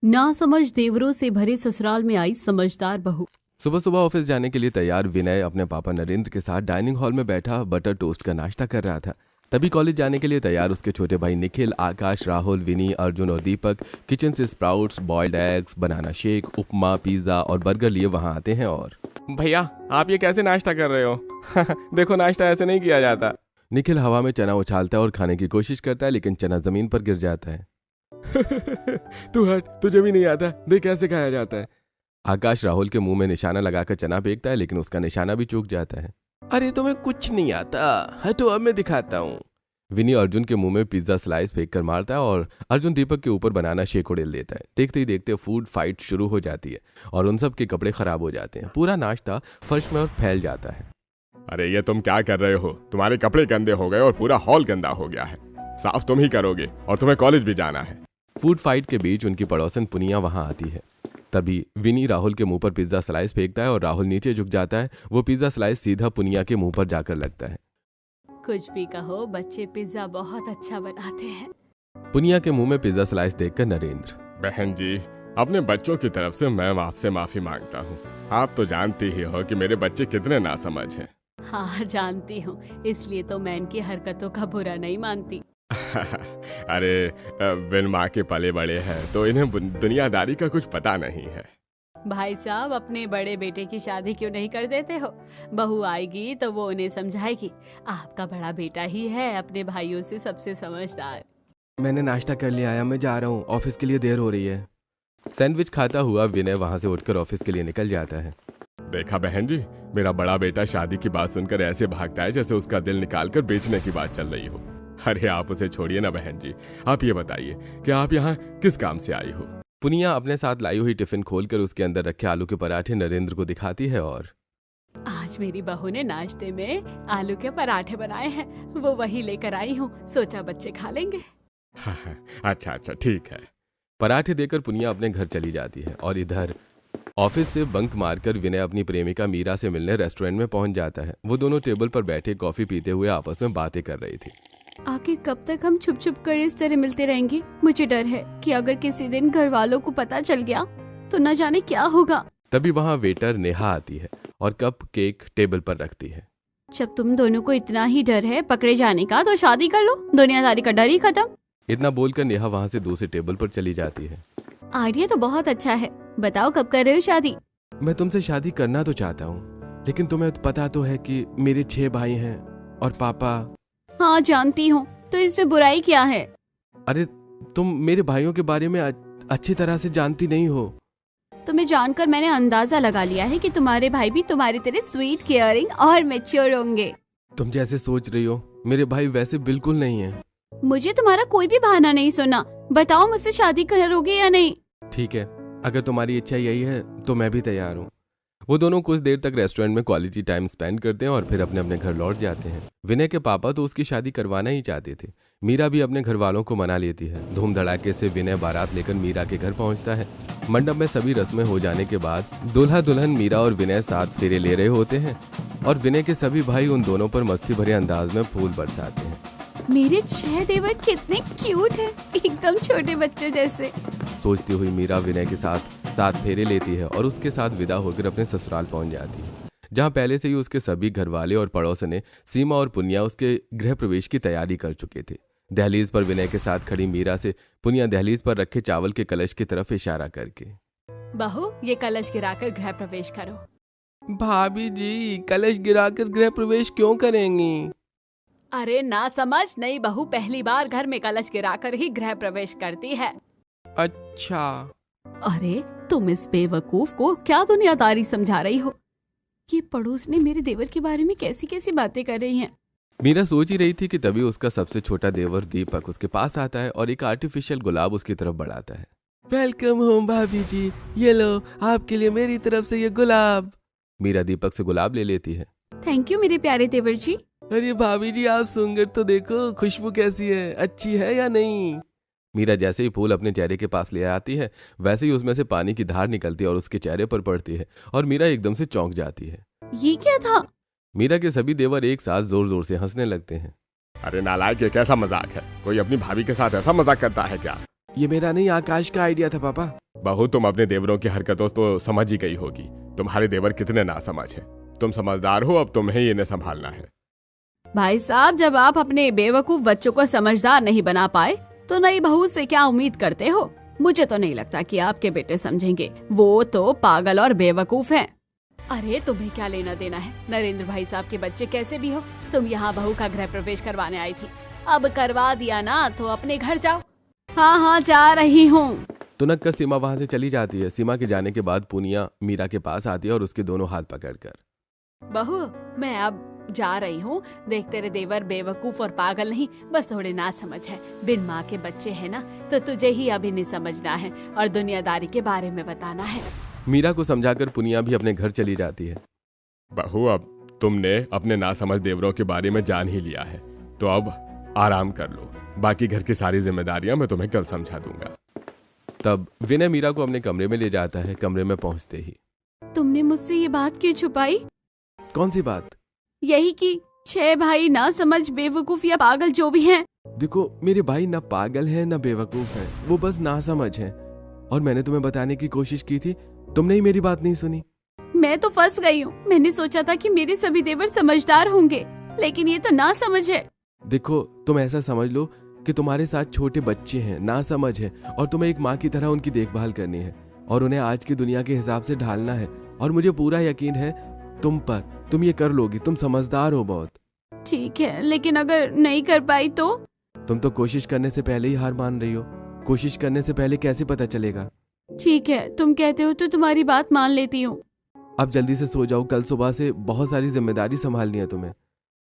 नासमझ देवरों से भरे ससुराल में आई समझदार बहू। सुबह सुबह ऑफिस जाने के लिए तैयार विनय अपने पापा नरेंद्र के साथ डाइनिंग हॉल में बैठा बटर टोस्ट का नाश्ता कर रहा था। तभी कॉलेज जाने के लिए तैयार उसके छोटे भाई निखिल, आकाश, राहुल, विनी, अर्जुन और दीपक किचन से sprouts, boiled eggs, banana shake, upma, pizza और बर्गर लिए वहां आते हैं। और भैया आप ये कैसे नाश्ता कर रहे हो? देखो नाश्ता ऐसे नहीं किया जाता। निखिल हवा में चना उछालता है और खाने की कोशिश करता है, लेकिन चना जमीन पर गिर जाता है। तू हट, तुझे भी नहीं आता, देख कैसे खाया जाता है। आकाश राहुल के मुंह में निशाना लगाकर चना फेंकता है, लेकिन उसका निशाना भी चूक जाता है। अरे तुम्हें कुछ नहीं आता, हटो अब मैं दिखाता हूँ। विनी अर्जुन के मुंह में पिज्जा स्लाइस फेंक कर मारता है और अर्जुन दीपक के ऊपर बनाना शेक उड़ेल देता है। देखते ही देखते फूड फाइट शुरू हो जाती है और उन सब के कपड़े खराब हो जाते हैं। पूरा नाश्ता फर्श में और फैल जाता है। अरे ये तुम क्या कर रहे हो? तुम्हारे कपड़े गंदे हो गए और पूरा हॉल गंदा हो गया है। साफ तुम ही करोगे और तुम्हें कॉलेज भी जाना है। फूड फाइट के बीच उनकी पड़ोसन पुनिया वहां आती है। तभी विनी राहुल के मुंह पर पिज्जा स्लाइस फेंकता है और राहुल नीचे झुक जाता है। वो पिज्जा स्लाइस सीधा पुनिया के मुंह पर जाकर लगता है। कुछ भी कहो, बच्चे पिज्जा बहुत अच्छा बनाते हैं। पुनिया के मुंह में पिज्जा स्लाइस देखकर नरेंद्र, बहन जी, अपने बच्चों की तरफ से मैं आपसे माफी मांगता हूँ। आप तो जानती ही हो कि मेरे बच्चे कितने नासमझ हैं। हाँ जानती हूँ, इसलिए तो मैं इनकी हरकतों का बुरा नहीं मानती। अरे बिन माँ के पले बड़े हैं तो इन्हें दुनियादारी का कुछ पता नहीं है। भाई साहब, अपने बड़े बेटे की शादी क्यों नहीं कर देते हो? बहू आएगी तो वो उन्हें समझाएगी। आपका बड़ा बेटा ही है अपने भाइयों से सबसे समझदार। मैंने नाश्ता कर लिया है, मैं जा रहा हूँ, ऑफिस के लिए देर हो रही है। सैंडविच खाता हुआ विनय वहां से उठकर ऑफिस के लिए निकल जाता है। देखा बहन जी, मेरा बड़ा बेटा शादी की बात सुनकर ऐसे भागता है जैसे उसका दिल निकालकर बेचने की बात चल रही हो। अरे आप उसे छोड़िए ना बहन जी, आप ये बताइए कि आप यहाँ किस काम से आई हो? पुनिया अपने साथ लाई हुई टिफिन खोलकर उसके अंदर रखे आलू के पराठे नरेंद्र को दिखाती है और आज मेरी बहू ने नाश्ते में आलू के पराठे बनाए हैं, वो वही लेकर आई हूँ, सोचा बच्चे खा लेंगे। अच्छा ठीक है। पराठे देकर पुनिया अपने घर चली जाती है और इधर ऑफिस से बंक मारकर विनय अपनी प्रेमिका मीरा से मिलने रेस्टोरेंट में पहुंच जाता है। वो दोनों टेबल पर बैठे कॉफी पीते हुए आपस में बातें कर रही थी। आखिर कब तक हम छुप छुप कर इस तरह मिलते रहेंगे? मुझे डर है कि अगर किसी दिन घर वालों को पता चल गया तो न जाने क्या होगा। तभी वहाँ वेटर नेहा आती है और कप केक टेबल पर रखती है। जब तुम दोनों को इतना ही डर है पकड़े जाने का तो शादी कर लो, दुनियादारी का डर ही खत्म। इतना बोलकर नेहा वहाँ से दूसरे टेबल पर चली जाती है। आइडिया तो बहुत अच्छा है, बताओ कब कर रहे हो शादी? मैं तुमसे शादी करना तो चाहता हूँ, लेकिन तुम्हें पता तो है कि मेरे 6 भाई हैं और पापा। हाँ जानती हूँ, तो इसमें बुराई क्या है? अरे तुम मेरे भाइयों के बारे में अच्छी तरह से जानती नहीं हो। तुम्हें जानकर मैंने अंदाजा लगा लिया है कि तुम्हारे भाई भी तुम्हारी तरह स्वीट, केयरिंग और मैच्योर होंगे। तुम जैसे सोच रही हो मेरे भाई वैसे बिल्कुल नहीं है। मुझे तुम्हारा कोई भी बहाना नहीं सुना, बताओ मुझसे शादी करोगे या नहीं? ठीक है, अगर तुम्हारी इच्छा यही है तो मैं भी तैयार हूँ। वो दोनों कुछ देर तक रेस्टोरेंट में क्वालिटी टाइम स्पेंड करते हैं और फिर अपने अपने घर लौट जाते हैं। विनय के पापा तो उसकी शादी करवाना ही चाहते थे। मीरा भी अपने घर वालों को मना लेती है। धूम धड़ाके से विनय बारात लेकर मीरा के घर पहुंचता है। मंडप में सभी रस्में हो जाने के बाद दूल्हा दुल्हन मीरा और विनय साथ फेरे ले रहे होते हैं और विनय के सभी भाई उन दोनों पर मस्ती भरे अंदाज में फूल बरसाते हैं। मेरे 6 देवर कितने क्यूट हैं, एकदम छोटे बच्चों जैसे। सोचती हुई मीरा विनय के साथ फेरे लेती है और उसके साथ विदा होकर अपने ससुराल पहुंच जाती है, जहां पहले से ही उसके सभी घरवाले और पड़ोसने सीमा और पुनिया उसके गृह प्रवेश की तैयारी कर चुके थे। दहलीज पर विनय के साथ खड़ी मीरा से पुनिया दहलीज पर रखे चावल के कलश की तरफ इशारा करके, बहू ये कलश गिराकर गृह प्रवेश करो। भाभी जी, कलश गिराकर गृह प्रवेश क्यों करेंगी? अरे ना समझ नहीं, बहू पहली बार घर में कलश गिराकर ही गृह प्रवेश करती है। अच्छा। अरे तुम इस बेवकूफ को क्या दुनियादारी समझा रही हो? ये पड़ोस ने मेरे देवर के बारे में कैसी कैसी बातें कर रही हैं। मीरा सोच ही रही थी कि तभी उसका सबसे छोटा देवर दीपक उसके पास आता है और एक आर्टिफिशियल गुलाब उसकी तरफ बढ़ाता है। वेलकम होम भाभी जी, ये लो आपके लिए मेरी तरफ से ये गुलाब। मीरा दीपक से गुलाब ले लेती है। थैंक यू मेरे प्यारे देवर जी। अरे भाभी जी, आप सुंदर तो देखो, खुशबू कैसी है, अच्छी है या नहीं? मीरा जैसे ही फूल अपने चेहरे के पास ले आती है वैसे ही उसमें से पानी की धार निकलती है और उसके चेहरे पर पड़ती है और मीरा एकदम से चौंक जाती है। ये क्या था? मीरा के सभी देवर एक साथ जोर जोर से हंसने लगते हैं। अरे नालायक, ये कैसा मजाक है? कोई अपनी भाभी के साथ ऐसा मजाक करता है क्या? ये मेरा नहीं, आकाश का आइडिया था पापा। बहू, तुम अपने देवरों की हरकतों तो समझ ही गई होगी। तुम्हारे देवर कितने नासमझ हैं। तुम समझदार हो, अब तुम्हें ही इन्हें संभालना है। भाई साहब, जब आप अपने बेवकूफ बच्चों को समझदार नहीं बना पाए तो नई बहू से क्या उम्मीद करते हो? मुझे तो नहीं लगता कि आपके बेटे समझेंगे। वो तो पागल और बेवकूफ हैं। अरे तुम्हें क्या लेना देना है? नरेंद्र भाई साहब के बच्चे कैसे भी हो, तुम यहाँ बहू का गृह प्रवेश करवाने आई थी। अब करवा दिया ना तो अपने घर जाओ। हाँ हाँ, जा रही हूँ। तुनक कर सीमा वहां से चली जाती है। सीमा के जाने के बाद पूनिया मीरा के पास आती है और उसके दोनों हाथ पकड़कर, बहू, मैं अब जा रही हूँ। देख, तेरे देवर बेवकूफ और पागल नहीं, बस थोड़े ना समझ है। बिन माँ के बच्चे हैं ना, तो तुझे ही अभी नहीं समझना है और दुनियादारी के बारे में बताना है। मीरा को समझाकर पुनिया भी अपने घर चली जाती है। बहू, अब तुमने अपने नासमझ देवरों के बारे में जान ही लिया है, तो अब आराम कर लो। बाकी घर की सारी जिम्मेदारियां मैं तुम्हें कल समझा दूंगा। तब विनय मीरा को अपने कमरे में ले जाता है। कमरे में पहुंचते ही, तुमने मुझसे ये बात क्यों छुपाई? कौन सी बात? यही कि 6 भाई ना समझ, बेवकूफ या पागल जो भी हैं। देखो, मेरे भाई ना पागल है ना बेवकूफ है, वो बस नासमझ है। और मैंने तुम्हें बताने की कोशिश की थी, तुमने ही मेरी बात नहीं सुनी। मैं तो फंस गई हूँ। मैंने सोचा था कि मेरे सभी देवर समझदार होंगे, लेकिन ये तो ना समझ है। देखो, तुम ऐसा समझ लो कि तुम्हारे साथ छोटे बच्चे हैं, नासमझ है, और तुम्हें एक माँ की तरह उनकी देखभाल करनी है और उन्हें आज की दुनिया के हिसाब से ढालना है। और मुझे पूरा यकीन है तुम पर, तुम ये कर लोगी। तुम समझदार हो बहुत। ठीक है, लेकिन अगर नहीं कर पाई तो? तुम तो कोशिश करने से पहले ही हार मान रही हो। कोशिश करने से पहले कैसे पता चलेगा? ठीक है, तुम कहते हो तो तुम्हारी बात मान लेती हूँ। अब जल्दी से सो जाओ, कल सुबह से बहुत सारी जिम्मेदारी संभालनी है तुम्हें।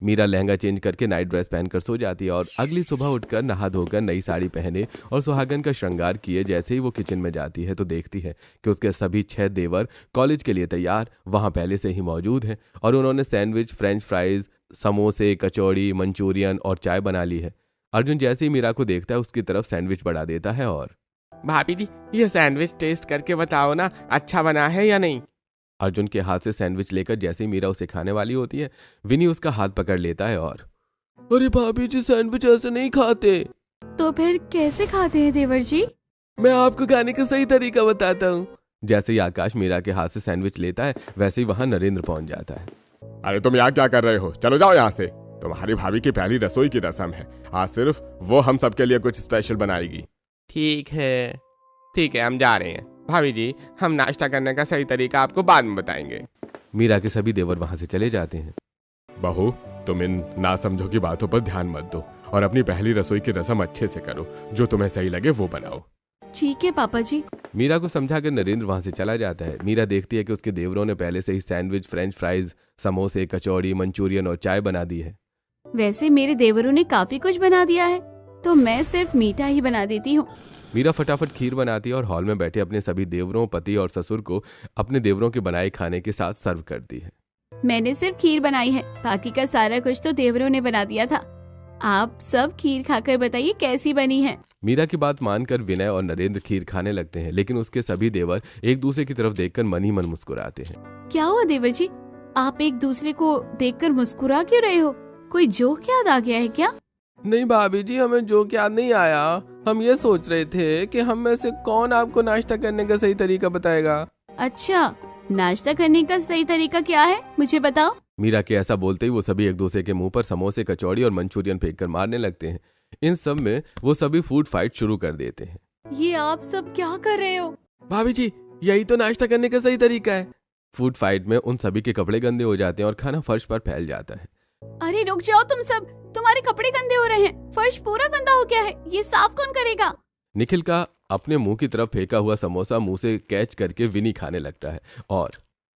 मीरा लहंगा चेंज करके नाइट ड्रेस पहनकर सो जाती है और अगली सुबह उठकर नहा धोकर नई साड़ी पहने और सुहागन का श्रृंगार किए जैसे ही वो किचन में जाती है तो देखती है कि उसके सभी 6 देवर कॉलेज के लिए तैयार वहां पहले से ही मौजूद हैं और उन्होंने सैंडविच, फ्रेंच फ्राइज, समोसे, कचौड़ी, मंचूरियन और चाय बना ली है। अर्जुन जैसे ही मीरा को देखता है उसकी तरफ सैंडविच बढ़ा देता है और, भाभी जी, ये सैंडविच टेस्ट करके बताओ ना, अच्छा बना है या नहीं? अर्जुन के हाथ से सैंडविच लेकर जैसे ही मीरा उसे खाने वाली होती है, विनी उसका हाथ पकड़ लेता है और, अरे भाभी जी, सैंडविच ऐसे नहीं खाते। तो फिर कैसे खाते हैं देवर जी? मैं आपको खाने का सही तरीका बताता हूँ। जैसे ही आकाश मीरा के हाथ से सैंडविच लेता है वैसे ही वहां नरेंद्र पहुंच जाता है। अरे तुम यहाँ क्या कर रहे हो? चलो जाओ यहाँ से। तुम्हारी भाभी की पहली रसोई की रस्म है, आज सिर्फ वो हम सबके लिए कुछ स्पेशल बनाएगी। ठीक है, हम जा रहे हैं। भाभी जी, हम नाश्ता करने का सही तरीका आपको बाद में बताएंगे। मीरा के सभी देवर वहां से चले जाते हैं। बहू, तुम इन नासमझों की बातों पर ध्यान मत दो और अपनी पहली रसोई की रस्म अच्छे से करो। जो तुम्हें सही लगे वो बनाओ। ठीक है पापा जी। मीरा को समझाकर नरेंद्र वहां से चला जाता है। मीरा देखती है कि उसके देवरों ने पहले से ही सैंडविच, फ्रेंच फ्राइज, समोसे, कचौड़ी, मंचूरियन और चाय बना दी है। वैसे मेरे देवरों ने काफी कुछ बना दिया है, तो मैं सिर्फ मीठा ही बना देती हूँ। मीरा फटाफट खीर बनाती है और हॉल में बैठे अपने सभी देवरों, पति और ससुर को अपने देवरों के बनाए खाने के साथ सर्व करती है। मैंने सिर्फ खीर बनाई है, बाकी का सारा कुछ तो देवरों ने बना दिया था। आप सब खीर खाकर बताइए कैसी बनी है। मीरा की बात मानकर विनय और नरेंद्र खीर खाने लगते हैं, लेकिन उसके सभी देवर एक दूसरे की तरफ देखकर मन ही मन मुस्कुराते हैं। क्या हुआ देवर जी, आप एक दूसरे को देखकर मुस्कुरा क्यों रहे हो? कोई जोक याद आ गया है क्या? नहीं भाभी जी, हमें जोक याद नहीं आया। हम ये सोच रहे थे कि हम में से कौन आपको नाश्ता करने का सही तरीका बताएगा। अच्छा, नाश्ता करने का सही तरीका क्या है, मुझे बताओ। मीरा के ऐसा बोलते ही वो सभी एक दूसरे के मुंह पर समोसे, कचौड़ी और मंचूरियन फेंककर मारने लगते हैं। इन सब में वो सभी फूड फाइट शुरू कर देते हैं। ये आप सब क्या कर रहे हो? भाभी जी, यही तो नाश्ता करने का सही तरीका है। फूड फाइट में उन सभी के कपड़े गंदे हो जाते हैं और खाना फर्श पर फैल जाता है। अरे रुक जाओ तुम सब, तुम्हारे कपड़े गंदे हो रहे हैं, फर्श पूरा गंदा हो गया है, ये साफ कौन करेगा? निखिल का अपने मुंह की तरफ फेंका हुआ समोसा मुंह से कैच करके विनी खाने लगता है और,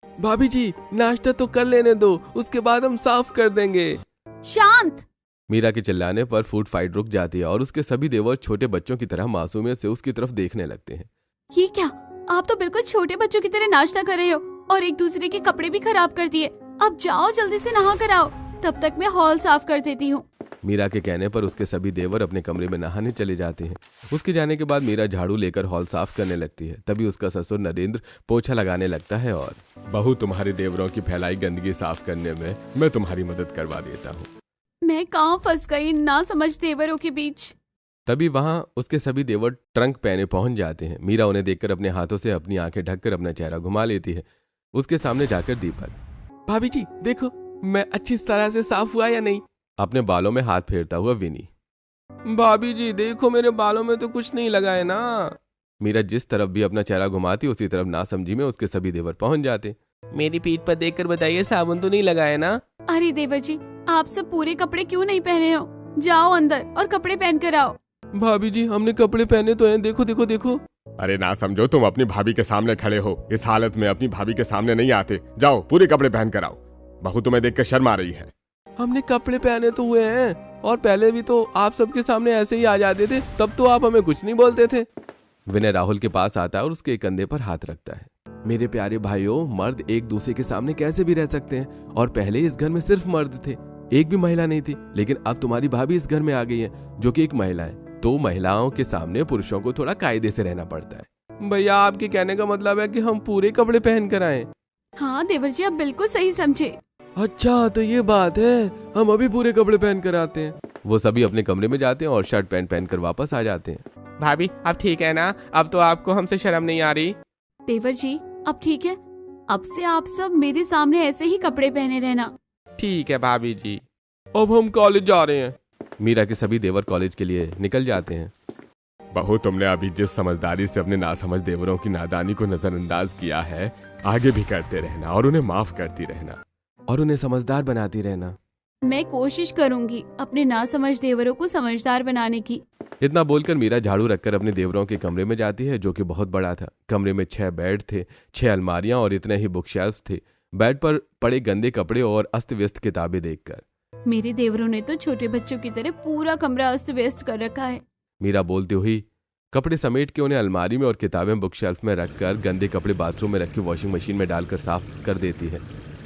भाभी जी, नाश्ता तो कर लेने दो, उसके बाद हम साफ कर देंगे। शांत। मीरा के चिल्लाने पर फूड फाइट रुक जाती है और उसके सभी देवर छोटे बच्चों की तरह मासूमियत से उसकी तरफ देखने लगते हैं। ये क्या, आप तो बिल्कुल छोटे बच्चों की तरह नाश्ता कर रहे हो और एक दूसरे के कपड़े भी खराब कर दिए। अब जाओ जल्दी से नहा कर आओ, तब तक मैं हॉल साफ कर देती हूँ। मीरा के कहने पर उसके सभी देवर अपने कमरे में नहाने चले जाते हैं। उसके जाने के बाद मीरा झाड़ू लेकर हॉल साफ करने लगती है। तभी उसका ससुर नरेंद्र पोछा लगाने लगता है और, बहू, तुम्हारे देवरों की फैलाई गंदगी साफ करने में मैं तुम्हारी मदद करवा देता हूँ। मैं कहाँ फंस गई ना समझ देवरों के बीच। तभी वहां उसके सभी देवर ट्रंक पहने पहुंच जाते हैं। मीरा उन्हें देखकर अपने हाथों से अपनी आंखें ढककर अपना चेहरा घुमा लेती है। उसके सामने जाकर दीपक, भाभी जी देखो मैं अच्छी तरह से साफ हुआ या नहीं। अपने बालों में हाथ फेरता हुआ विनी, भाभी जी देखो मेरे बालों में तो कुछ नहीं लगा है ना। मीरा जिस तरफ भी अपना चेहरा घुमाती उसी तरफ नासमझी में उसके सभी देवर पहुंच जाते। मेरी पीठ पर देखकर बताइए साबुन तो नहीं लगा है ना। अरे देवर जी, आप सब पूरे कपड़े क्यों नहीं पहने हो? जाओ अंदर और कपड़े पहन कर आओ। भाभी जी हमने कपड़े पहने तो हैं, देखो देखो देखो। अरे ना समझो, तुम अपनी भाभी के सामने खड़े हो, इस हालत में अपनी भाभी के सामने नहीं आते। जाओ पूरे कपड़े पहन कर आओ। बहू तुम्हें देखकर शर्म आ रही है। हमने कपड़े पहने तो हुए हैं, और पहले भी तो आप सबके सामने ऐसे ही आ जाते थे, तब तो आप हमें कुछ नहीं बोलते थे। विनय राहुल के पास आता है और उसके कंधे पर हाथ रखता है। मेरे प्यारे भाइयों, मर्द एक दूसरे के सामने कैसे भी रह सकते हैं, और पहले इस घर में सिर्फ मर्द थे, एक भी महिला नहीं थी। लेकिन अब तुम्हारी भाभी इस घर में आ गई है जो कि एक महिला है, तो महिलाओं के सामने पुरुषों को थोड़ा कायदे से रहना पड़ता है। भैया आपके कहने का मतलब है कि हम पूरे कपड़े पहन कर आए? हाँ देवर जी, आप बिल्कुल सही समझे। अच्छा तो ये बात है, हम अभी पूरे कपड़े पहन कर आते हैं। वो सभी अपने कमरे में जाते हैं और शर्ट पैंट पहनकर वापस आ जाते हैं। भाभी अब ठीक है ना? अब तो आपको हमसे शर्म नहीं आ रही? देवर जी अब ठीक है, अब से आप सब मेरे सामने ऐसे ही कपड़े पहने रहना। ठीक है भाभी जी। अब हम कॉलेज जा रहे हैं। मीरा के सभी देवर कॉलेज के लिए निकल जाते हैं। बहू तुमने अभी जिस समझदारी से अपने नासमझ देवरों की नादानी को नजरअंदाज किया है, आगे भी करते रहना और उन्हें माफ करती रहना और उन्हें समझदार बनाती रहना। मैं कोशिश करूंगी अपने नासमझ देवरों को समझदार बनाने की। इतना बोलकर मीरा झाड़ू रखकर अपने देवरों के कमरे में जाती है, जो कि बहुत बड़ा था। कमरे में 6 बेड थे, 6 अलमारियां और इतने ही बुक शेल्फ थे। बेड पर पड़े गंदे कपड़े और अस्त व्यस्त किताबें देखकर मेरे देवरों ने तो छोटे बच्चों की तरह पूरा कमरा अस्त व्यस्त कर रखा है। मीरा बोलती हुई कपड़े समेट के उन्हें अलमारी में और किताबें बुक शेल्फ में रखकर गंदे कपड़े बाथरूम में रखी वॉशिंग मशीन में डालकर साफ कर देती है।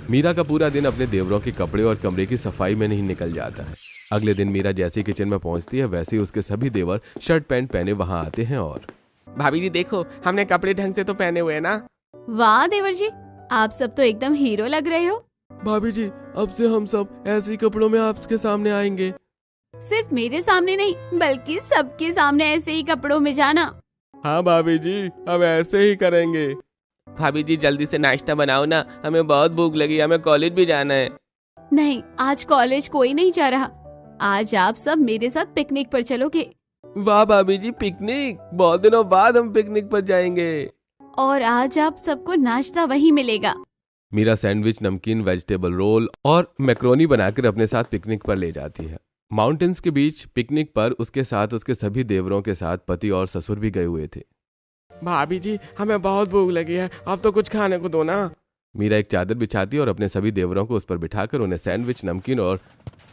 मीरा का पूरा दिन अपने देवरों के कपड़े और कमरे की सफाई में नहीं निकल जाता है। अगले दिन मीरा जैसे ही किचन में पहुंचती है, वैसे ही उसके सभी देवर शर्ट पैंट पहने वहां आते हैं। और भाभी जी देखो हमने कपड़े ढंग से तो पहने हुए हैं ना। वाह देवर जी, आप सब तो एकदम हीरो लग रहे हो। भाभी जी अब से हम सब ऐसे ही कपड़ों में आपके सामने आएंगे। सिर्फ मेरे सामने नहीं, बल्कि सबके सामने ऐसे ही कपड़ों में जाना। हाँ भाभी जी अब ऐसे ही करेंगे। भाभी जी जल्दी से नाश्ता बनाओ ना, हमें बहुत भूख लगी, हमें कॉलेज भी जाना है। नहीं, आज कॉलेज कोई नहीं जा रहा। आज आप सब मेरे साथ पिकनिक पर चलोगे। वाह भाभी जी, पिकनिक! बहुत दिनों बाद हम पिकनिक पर जाएंगे। और आज आप सबको नाश्ता वहीं मिलेगा। मीरा सैंडविच, नमकीन, वेजिटेबल रोल और मैक्रोनी बनाकर अपने साथ पिकनिक पर ले जाती है। माउंटेन्स के बीच पिकनिक पर उसके साथ उसके सभी देवरों के साथ पति और ससुर भी गए हुए थे। भाभी जी हमें बहुत भूख लगी है, अब तो कुछ खाने को दो ना। मीरा एक चादर बिछाती है और अपने सभी देवरों को उस पर बिठाकर उन्हें सैंडविच, नमकीन और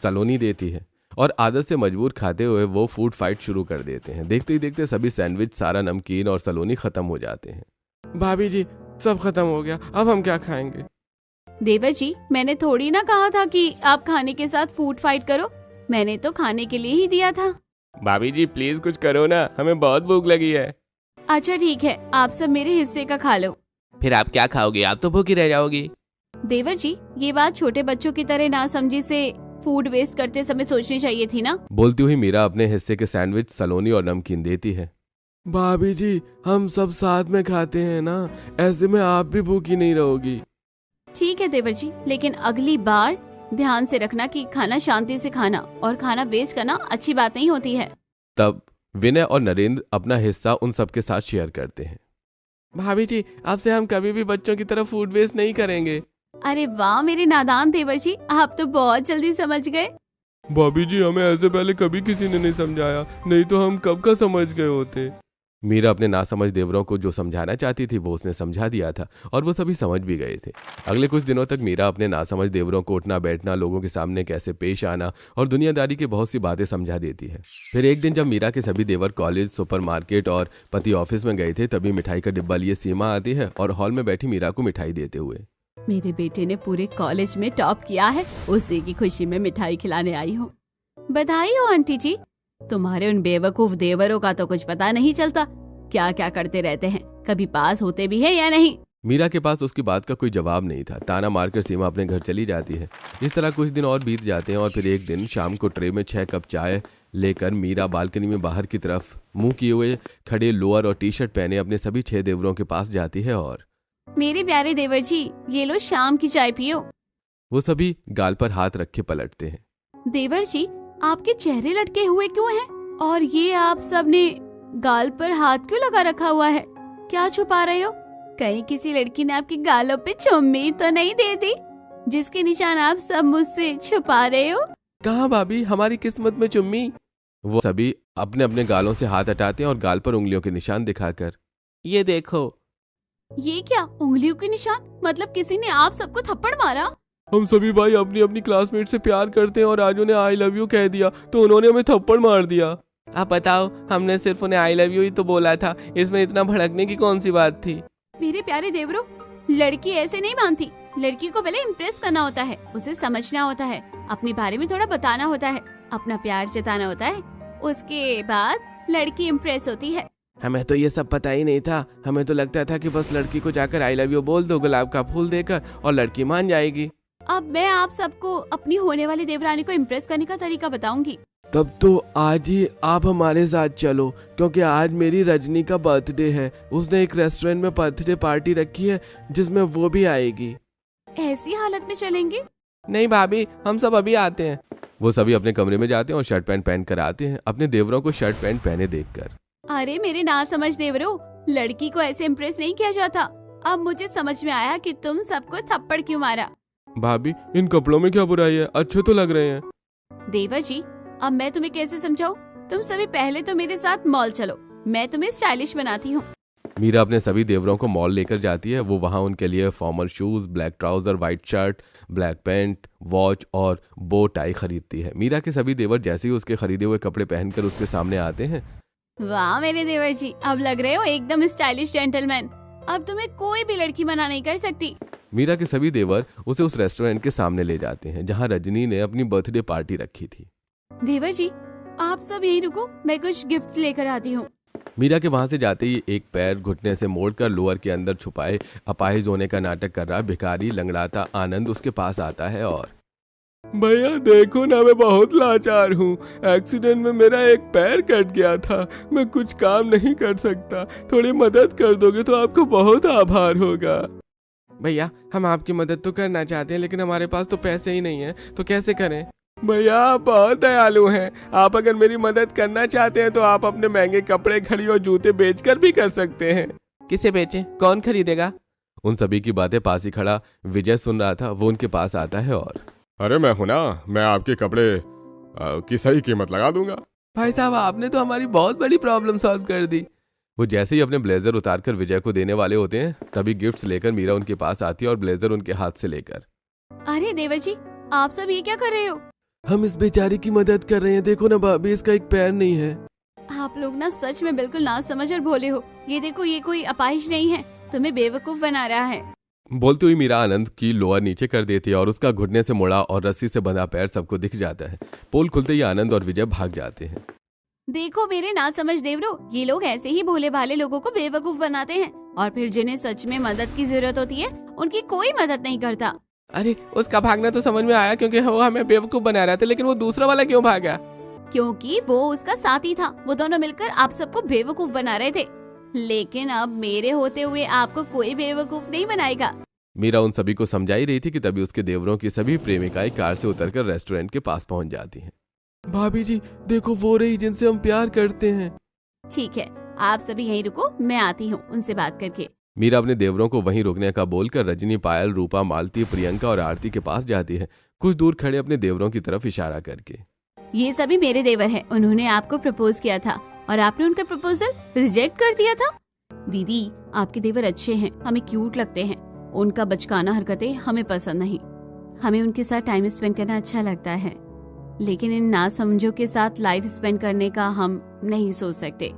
सलोनी देती है। और आदत से मजबूर खाते हुए वो फूड फाइट शुरू कर देते हैं। देखते ही देखते सभी सैंडविच, सारा नमकीन और सलोनी खत्म हो जाते हैं। भाभी जी सब खत्म हो गया, अब हम क्या खाएंगे? देवर जी मैंने थोड़ी ना कहा था कि आप खाने के साथ फूड फाइट करो, मैंने तो खाने के लिए ही दिया था। भाभी जी प्लीज कुछ करो ना, हमें बहुत भूख लगी है। अच्छा ठीक है, आप सब मेरे हिस्से का खा लो। फिर आप क्या खाओगे? आप तो भूखी रह जाओगी। देवर जी ये बात छोटे बच्चों की तरह ना समझी से फूड वेस्ट करते समय सोचनी चाहिए थी ना। बोलती हुई मीरा अपने हिस्से के सैंडविच, सलोनी और नमकीन देती है। भाभी जी हम सब साथ में खाते हैं ना, ऐसे में आप भी भूखी नहीं रहोगी। ठीक है देवर जी, लेकिन अगली बार ध्यान से रखना कि खाना शांति से खाना, और खाना वेस्ट करना अच्छी बात नहीं होती है। तब विनय और नरेंद्र अपना हिस्सा उन सबके साथ शेयर करते हैं। भाभी जी अब से हम कभी भी बच्चों की तरफ फूड वेस्ट नहीं करेंगे। अरे वाह मेरे नादान देवर जी, आप तो बहुत जल्दी समझ गए। भाभी जी हमें ऐसे पहले कभी किसी ने नहीं समझाया, नहीं तो हम कब का समझ गए होते। मीरा अपने नासमझ देवरों को जो समझाना चाहती थी वो उसने समझा दिया था, और वो सभी समझ भी गए थे। अगले कुछ दिनों तक मीरा अपने नासमझ देवरों को उठना बैठना, लोगों के सामने कैसे पेश आना और दुनियादारी की बहुत सी बातें समझा देती है। फिर एक दिन जब मीरा के सभी देवर कॉलेज, सुपरमार्केट और पति ऑफिस में गए थे, तभी मिठाई का डिब्बा लिए सीमा आती है और हॉल में बैठी मीरा को मिठाई देते हुए। मेरे बेटे ने पूरे कॉलेज में टॉप किया है, उसी की खुशी में मिठाई खिलाने आई हूँ। बधाई हो आंटी जी, तुम्हारे उन बेवकूफ देवरों का तो कुछ पता नहीं चलता, क्या क्या करते रहते हैं, कभी पास होते भी है या नहीं। मीरा के पास उसकी बात का कोई जवाब नहीं था। ताना मारकर सीमा अपने घर चली जाती है। इस तरह कुछ दिन और बीत जाते हैं और फिर एक दिन शाम को ट्रे में 6 कप चाय लेकर मीरा बालकनी में बाहर की तरफ मुंह किए हुए खड़े लोअर और टी शर्ट पहने अपने सभी 6 देवरों के पास जाती है और मेरे प्यारे देवर जी, ये लो शाम की चाय पियो। वो सभी गाल पर हाथ रखे पलटते हैं। देवर जी, आपके चेहरे लटके हुए क्यों हैं? और ये आप सब ने गाल पर हाथ क्यों लगा रखा हुआ है? क्या छुपा रहे हो? कहीं किसी लड़की ने आपके गालों पे चुम्मी तो नहीं दे दी, जिसके निशान आप सब मुझसे छुपा रहे हो? कहाँ भाभी, हमारी किस्मत में चुम्मी। वो सभी अपने अपने गालों से हाथ हटाते हैं और गाल पर उंगलियों के निशान दिखाकर, ये देखो। ये क्या उंगलियों के निशान? मतलब किसी ने आप सबको थप्पड़ मारा? हम सभी भाई अपनी अपनी क्लासमेट से प्यार करते हैं और आज उन्हें आई लव यू कह दिया तो उन्होंने हमें थप्पड़ मार दिया। आप बताओ, हमने सिर्फ उन्हें आई लव यू ही तो बोला था, इसमें इतना भड़कने की कौन सी बात थी? मेरे प्यारे देवरों, लड़की ऐसे नहीं मानती। लड़की को पहले इम्प्रेस करना होता है, उसे समझना होता है, अपने बारे में थोड़ा बताना होता है, अपना प्यार जताना होता है, उसके बाद लड़की इम्प्रेस होती है। हमें तो ये सब पता ही नहीं था। हमें तो लगता था कि बस लड़की को जाकर आई लव यू बोल दो गुलाब का फूल देकर और लड़की मान जाएगी। अब मैं आप सबको अपनी होने वाली देवरानी को इम्प्रेस करने का तरीका बताऊंगी। तब तो आज ही आप हमारे साथ चलो, क्योंकि आज मेरी रजनी का बर्थडे है। उसने एक रेस्टोरेंट में बर्थडे पार्टी रखी है जिसमें वो भी आएगी। ऐसी हालत में चलेंगे? नहीं भाभी, हम सब अभी आते हैं। वो सभी अपने कमरे में जाते हैं और शर्ट पैंट पहन कर आते हैं, अपने देवरों को शर्ट पैंट पहने देखकर। अरे मेरे ना समझ देवरों, लड़की को ऐसे इम्प्रेस नहीं किया जाता। अब मुझे समझ में आया कि तुम सबको थप्पड़ क्यों मारा। भाभी, इन कपड़ों में क्या बुराई है, अच्छे तो लग रहे हैं। देवर जी, अब मैं तुम्हें कैसे समझाऊं? तुम सभी पहले तो मेरे साथ मॉल चलो, मैं तुम्हें स्टाइलिश बनाती हूँ। मीरा अपने सभी देवरों को मॉल लेकर जाती है। वो वहाँ उनके लिए formal shoes, black trouser, white shirt, black pant, watch और बो टाई खरीदती है। मीरा के सभी देवर जैसे ही उसके खरीदे हुए कपड़े पहनकर उसके सामने आते हैं। वाह मेरे देवर जी, अब लग रहे हो एकदम स्टाइलिश जेंटलमैन। अब तुम्हें कोई भी लड़की मना नहीं कर सकती। मीरा के सभी देवर उसे उस रेस्टोरेंट के सामने ले जाते हैं जहाँ रजनी ने अपनी बर्थडे पार्टी रखी थी। देवर जी, आप सब यहीं रुको, मैं कुछ गिफ्ट लेकर आती हूँ। मीरा के वहां से जाते ही एक पैर घुटने से मोड़कर लोअर के अंदर छुपाए अपाहिज होने का नाटक कर रहा भिखारी लंगड़ाता आनंद उसके पास आता है और, भैया देखो ना, मैं बहुत लाचार हूँ। एक्सीडेंट में मेरा एक पैर कट गया था, मैं कुछ काम नहीं कर सकता। थोड़ी मदद कर दोगे तो आपको बहुत आभार होगा। भैया, हम आपकी मदद तो करना चाहते हैं, लेकिन हमारे पास तो पैसे ही नहीं है, तो कैसे करें? भैया आप बहुत दयालु हैं। आप अगर मेरी मदद करना चाहते हैं तो आप अपने महंगे कपड़े, घड़ी और जूते बेचकर भी कर सकते हैं। किसे बेचें? कौन खरीदेगा? उन सभी की बातें पास ही खड़ा विजय सुन रहा था। वो उनके पास आता है और, अरे मैं हूं ना, मैं आपके कपड़े की सही कीमत लगा दूंगा। भाई साहब, आपने तो हमारी बहुत बड़ी प्रॉब्लम सॉल्व कर दी। वो जैसे ही अपने ब्लेजर उतारकर विजय को देने वाले होते हैं तभी गिफ्ट्स लेकर मीरा उनके पास आती है और ब्लेजर उनके हाथ से लेकर, अरे देवर जी, आप सब ये क्या कर रहे हो? हम इस बेचारे की मदद कर रहे हैं। देखो ना भाभी, इसका एक पैर नहीं है। आप लोग ना सच में बिल्कुल ना समझ और भोले हो। ये देखो, ये कोई अपाहिज नहीं है, तुम्हें बेवकूफ बना रहा है। बोलते हुए मीरा आनंद की लोअर नीचे कर देती है और उसका घुटने से मुड़ा और रस्सी से बंधा पैर सबको दिख जाता है। पोल खुलते ही आनंद और विजय भाग जाते हैं। देखो मेरे ना समझ देवरों, ये लोग ऐसे ही भोले भाले लोगों को बेवकूफ बनाते हैं और फिर जिन्हें सच में मदद की जरूरत होती है उनकी कोई मदद नहीं करता। अरे उसका भागना तो समझ में आया, क्योंकि वो हमें बेवकूफ बना रहा था, लेकिन वो दूसरा वाला क्यों भागा? क्योंकि वो उसका साथी था। वो दोनों मिलकर आप सबको बेवकूफ बना रहे थे, लेकिन अब मेरे होते हुए आपको कोई बेवकूफ नहीं बनाएगा। मीरा उन सभी को समझा ही रही थी कि तभी उसके देवरों की सभी प्रेमिकाएं कार से उतरकर रेस्टोरेंट के पास पहुंच जाती हैं। भाभी जी देखो, वो रही जिनसे हम प्यार करते हैं। ठीक है, आप सभी यहीं रुको, मैं आती हूँ उनसे बात करके। मीरा अपने देवरों को वहीं रुकने का बोलकर रजनी, पायल, रूपा, मालती, प्रियंका और आरती के पास जाती है, कुछ दूर खड़े अपने देवरों की तरफ इशारा करके। ये सभी मेरे देवर हैं, उन्होंने आपको प्रपोज किया था और आपने उनका प्रपोजल रिजेक्ट कर दिया था। दीदी, आपके देवर अच्छे हैं, हमें क्यूट लगते हैं, उनका बचकाना हरकतें हमें पसंद नहीं। हमें उनके साथ टाइम स्पेंड करना अच्छा लगता है, लेकिन इन नासमझों के साथ लाइफ स्पेंड करने का हम नहीं सोच सकते।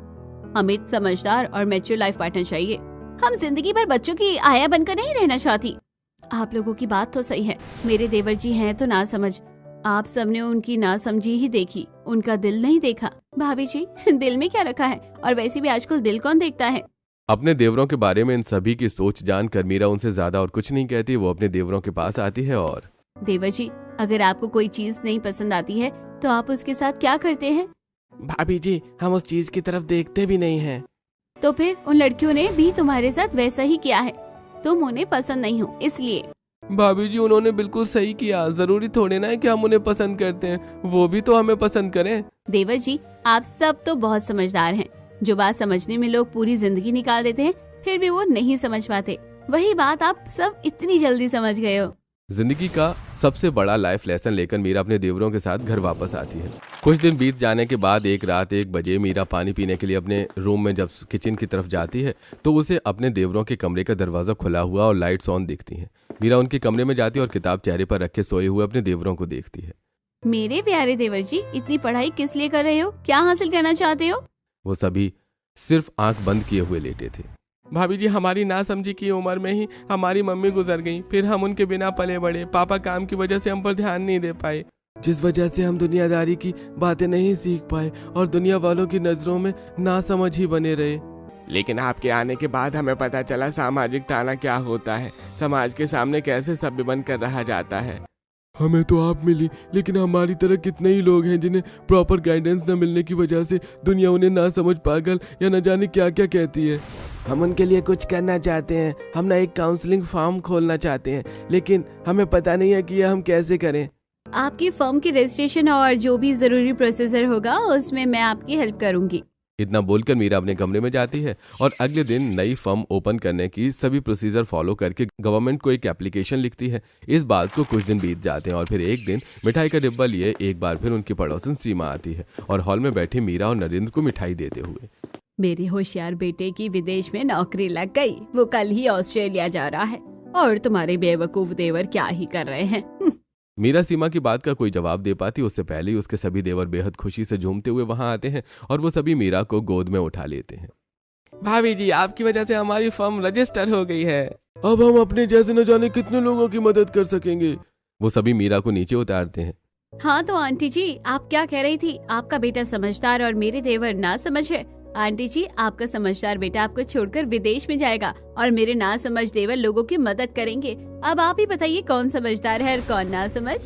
हमें समझदार और मैच्योर लाइफ पार्टनर चाहिए। हम जिंदगी भर बच्चों की आया बनकर नहीं रहना चाहती। आप लोगों की बात तो सही है, मेरे देवर जी हैं तो ना समझ। आप सबने उनकी ना समझी ही देखी, उनका दिल नहीं देखा। भाभी जी, दिल में क्या रखा है? और वैसे भी आजकल दिल कौन देखता है? अपने देवरों के बारे में इन सभी की सोच जानकर मीरा उनसे ज्यादा और कुछ नहीं कहती। वो अपने देवरों के पास आती है और, देवर जी, अगर आपको कोई चीज नहीं पसंद आती है तो आप उसके साथ क्या करते हैं? भाभी जी हम उस चीज की तरफ देखते भी नहीं हैं। तो फिर उन लड़कियों ने भी तुम्हारे साथ वैसा ही किया है। तुम उन्हें पसंद नहीं हो इसलिए। भाभी जी उन्होंने बिल्कुल सही किया, जरूरी थोड़े ना है कि हम उन्हें पसंद करते हैं, वो भी तो हमें पसंद करें। देवर जी आप सब तो बहुत समझदार हैं। जो बात समझने में लोग पूरी जिंदगी निकाल देते हैं फिर भी वो नहीं समझ पाते, वही बात आप सब इतनी जल्दी समझ गए हो। जिंदगी का सबसे बड़ा लाइफ लेसन लेकर मीरा अपने देवरों के साथ घर वापस आती है। कुछ दिन बीत जाने के बाद एक रात 1 बजे मीरा पानी पीने के लिए अपने रूम में जब किचन की तरफ जाती है तो उसे अपने देवरों के कमरे का दरवाजा खुला हुआ और लाइट्स ऑन दिखती हैं। मीरा उनके कमरे में जाती है और किताब चेहरे पर रखे सोए हुए अपने देवरों को देखती है। मेरे प्यारे देवर जी इतनी पढ़ाई किस लिए कर रहे हो, क्या हासिल करना चाहते हो? वो सभी सिर्फ आंख बंद किए हुए लेटे थे। भाभी जी हमारी नासमझी की उम्र में ही हमारी मम्मी गुजर गई, फिर हम उनके बिना पले बड़े। पापा काम की वजह से हम पर ध्यान नहीं दे पाए, जिस वजह से हम दुनियादारी की बातें नहीं सीख पाए और दुनिया वालों की नजरों में नासमझ ही बने रहे। लेकिन आपके आने के बाद हमें पता चला सामाजिक ताना क्या होता है, समाज के सामने कैसे सभ्य बनकर रहा जाता है। हमें तो आप मिली, लेकिन हमारी तरह कितने ही लोग हैं जिन्हें प्रॉपर गाइडेंस न मिलने की वजह से दुनिया उन्हें ना समझ, पागल या न जाने क्या क्या कहती है। हम उनके लिए कुछ करना चाहते हैं, हम ना एक काउंसलिंग फॉर्म खोलना चाहते हैं, लेकिन हमें पता नहीं है कि यह हम कैसे करें। आपकी फर्म की रजिस्ट्रेशन और जो भी जरूरी प्रोसीजर होगा उसमें मैं आपकी हेल्प करूंगी। इतना बोलकर मीरा अपने कमरे में जाती है और अगले दिन नई फर्म ओपन करने की सभी प्रोसीजर फॉलो करके गवर्नमेंट को एक एप्लीकेशन लिखती है। इस बात को कुछ दिन बीत जाते हैं और फिर एक दिन मिठाई का डिब्बा लिए एक बार फिर उनकी पड़ोसन सीमा आती है और हॉल में बैठे मीरा और नरेंद्र को मिठाई देते हुए। मेरे होशियार बेटे की विदेश में नौकरी लग गई, वो कल ही ऑस्ट्रेलिया जा रहा है और तुम्हारे बेवकूफ देवर क्या ही कर रहे हैं। मीरा सीमा की बात का कोई जवाब दे पाती उससे पहले ही उसके सभी देवर बेहद खुशी से झूमते हुए वहां आते हैं और वो सभी मीरा को गोद में उठा लेते हैं। भाभी जी आपकी वजह से हमारी फर्म रजिस्टर हो गई है, अब हम अपने जैसे न जाने कितने लोगों की मदद कर सकेंगे। वो सभी मीरा को नीचे उतारते हैं। हाँ तो आंटी जी आप क्या कह रही थी, आपका बेटा समझदार और मेरे देवर ना समझ है। आंटी जी आपका समझदार बेटा आपको छोड़कर विदेश में जाएगा और मेरे ना समझ देवर लोगों की मदद करेंगे। अब आप ही बताइए कौन समझदार है और कौन ना समझ।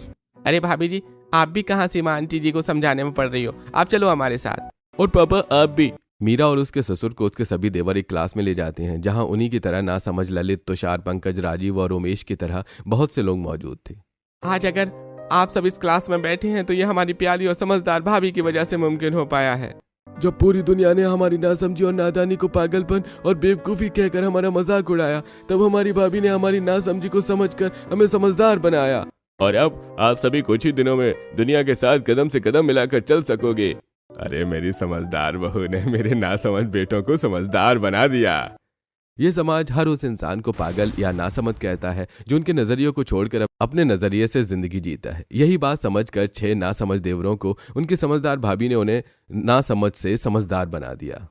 अरे भाभी जी आप भी कहाँ सीमा आंटी जी को समझाने में पड़ रही हो, आप चलो हमारे साथ। और पापा आप भी। मीरा और उसके ससुर को उसके सभी देवर एक क्लास में ले जाते हैं जहां उन्हीं की तरह ना समझ ललित, तुषार, पंकज, राजीव और उमेश की तरह बहुत से लोग मौजूद थे। आज अगर आप सब इस क्लास में बैठे हैं तो ये हमारी प्यारी और समझदार भाभी की वजह से मुमकिन हो पाया है। जब पूरी दुनिया ने हमारी नासमझी और नादानी को पागलपन और बेवकूफ़ी कहकर हमारा मजाक उड़ाया, तब हमारी भाभी ने हमारी नासमझी को समझकर हमें समझदार बनाया। और अब आप सभी कुछ ही दिनों में दुनिया के साथ कदम से कदम मिलाकर चल सकोगे। अरे मेरी समझदार बहू ने मेरे नासमझ बेटों को समझदार बना दिया। ये समाज हर उस इंसान को पागल या नासमझ कहता है जो उनके नजरियों को छोड़कर अपने नजरिए से जिंदगी जीता है। यही बात समझकर 6 नासमझ देवरों को उनकी समझदार भाभी ने उन्हें नासमझ से समझदार बना दिया।